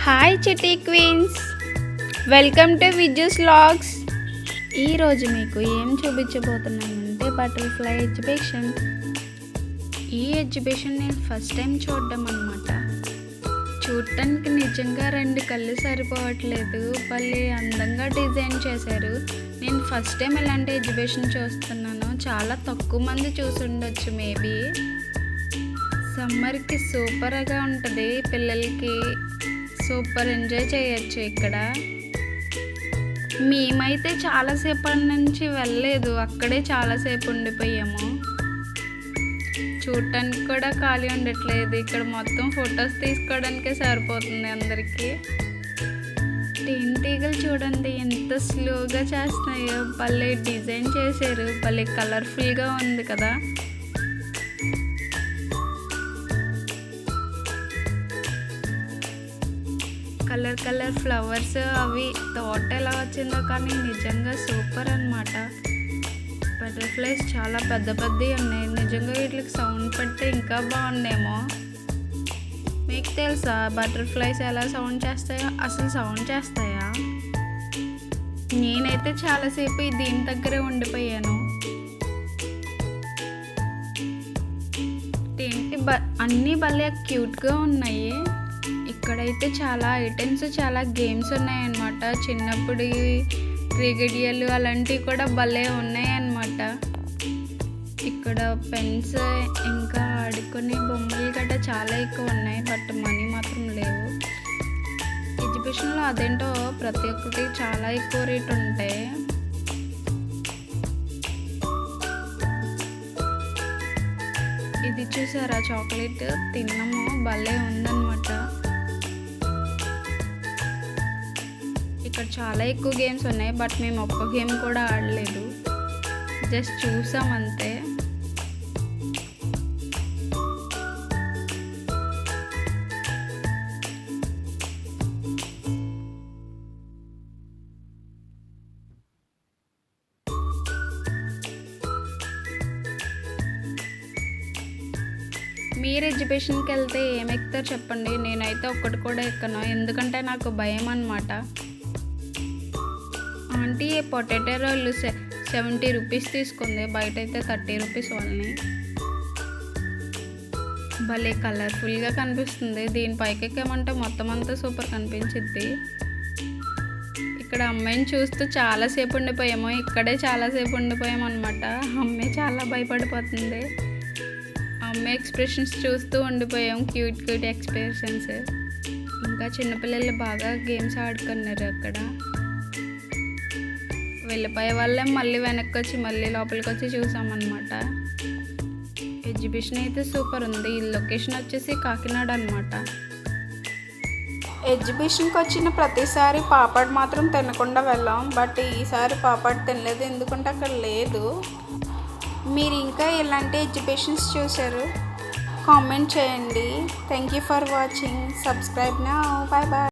Hi చిట్టి queens, welcome to విజూస్ vlogs. ఈరోజు మీకు ఏం చూపించబోతున్నానంటే బటర్ఫ్లై ఎగ్జిబిషన్. ఈ ఎగ్జిబిషన్ నేను ఫస్ట్ టైం చూడడం అనమాట. చూడటానికి నిజంగా 2 కళ్ళు సరిపోవట్లేదు, భలే అందంగా డిజైన్ చేశారు. నేను ఫస్ట్ టైం ఇలాంటి ఎగ్జిబిషన్ చూస్తున్నాను. చాలా తక్కువ మంది చూసి ఉండొచ్చు మేబీ. సమ్మర్కి సూపర్గా ఉంటుంది, పిల్లలకి సూపర్ ఎంజాయ్ చేయొచ్చు ఇక్కడ. మేమైతే చాలాసేపటి నుంచి వెళ్ళలేదు, అక్కడే చాలాసేపు ఉండిపోయాము. చూడటానికి కూడా ఖాళీ ఉండట్లేదు, ఇక్కడ మొత్తం ఫొటోస్ తీసుకోవడానికే సరిపోతుంది అందరికీ. తేనెటీగలు చూడండి ఎంత స్లోగా చేస్తున్నాయో, భలే డిజైన్ చేశారు, భలే కలర్ఫుల్గా ఉంది కదా. కలర్ ఫ్లవర్స్ అవి తోట ఎలా వచ్చిందో కానీ నిజంగా సూపర్ అన్నమాట. బటర్ఫ్లైస్ చాలా పెద్దవి ఉన్నాయి, నిజంగా వీటికి సౌండ్ పెడితే ఇంకా బాగుండేమో. మీకు తెలుసా బటర్ఫ్లైస్ ఎలా సౌండ్ చేస్తాయో? అసలు సౌండ్ చేస్తాయా? నేనైతే చాలాసేపు దీని దగ్గరే ఉండిపోయాను. అన్నీ భలే క్యూట్గా ఉన్నాయి. ఇక్కడైతే చాలా ఐటమ్స్, చాలా గేమ్స్ ఉన్నాయన్నమాట. చిన్నప్పుడు క్రికెటియలు అలాంటివి కూడా భలే ఉన్నాయన్నమాట. ఇక్కడ పెన్స్ ఇంకా ఆడుకునే బొమ్మలు గట్రా చాలా ఎక్కువ ఉన్నాయి, బట్ మనీ మాత్రం లేవు. ఎగ్జిబిషన్లో అదేంటో ప్రతి ఒక్కటి చాలా ఎక్కువ రేట్ ఉంటాయి. ఇది చూసారా, చాక్లెట్ తిన్నాము, భలే ఉందన్నమాట. ఇక్కడ చాలా ఎక్కువ గేమ్స్ ఉన్నాయి, బట్ మేము ఒక్క గేమ్ కూడా ఆడలేదు, జస్ట్ చూసాం అంతే. మీరు ఎగ్జిబిషన్కి వెళ్తే ఏమి ఎక్కుతారు చెప్పండి? నేనైతే ఒక్కటి కూడా ఎక్కను, ఎందుకంటే నాకు భయం అన్నమాట. ఆంటీ పొటాటో రోళ్ళు 70 రూపీస్ తీసుకుంది, బయట అయితే 30 రూపీస్ వాళ్ళని. భలే కలర్ఫుల్గా కనిపిస్తుంది, దీని పైకి ఎక్కామంటే మొత్తం అంతా సూపర్ కనిపించిద్ది. ఇక్కడ అమ్మాయిని చూస్తూ చాలాసేపు ఉండిపోయాము, ఇక్కడే చాలాసేపు ఉండిపోయాము అనమాట. అమ్మాయి చాలా భయపడిపోతుంది, అమ్మాయి ఎక్స్ప్రెషన్స్ చూస్తూ ఉండిపోయాం, క్యూట్ ఎక్స్ప్రెషన్స్. ఇంకా చిన్నపిల్లలు బాగా గేమ్స్ ఆడుకున్నారు అక్కడ. వెళ్ళిపోయే వాళ్ళే మళ్ళీ వెనక్కి వచ్చి మళ్ళీ లోపలికి వచ్చి చూసామన్నమాట. ఎగ్జిబిషన్ అయితే సూపర్ ఉంది. ఈ లొకేషన్ వచ్చేసి కాకినాడ అనమాట. ఎగ్జిబిషన్కి వచ్చిన ప్రతిసారి పాపడ్ మాత్రం తినకుండా వెళ్ళాం, బట్ ఈసారి పాపడ్ తినలేదు, ఎందుకంటే అక్కడ లేదు. మీరు ఇంకా ఎలాంటి ఎగ్జిబిషన్స్ చూసారు? కామెంట్ చేయండి. Thank you for watching. Subscribe now. Bye bye.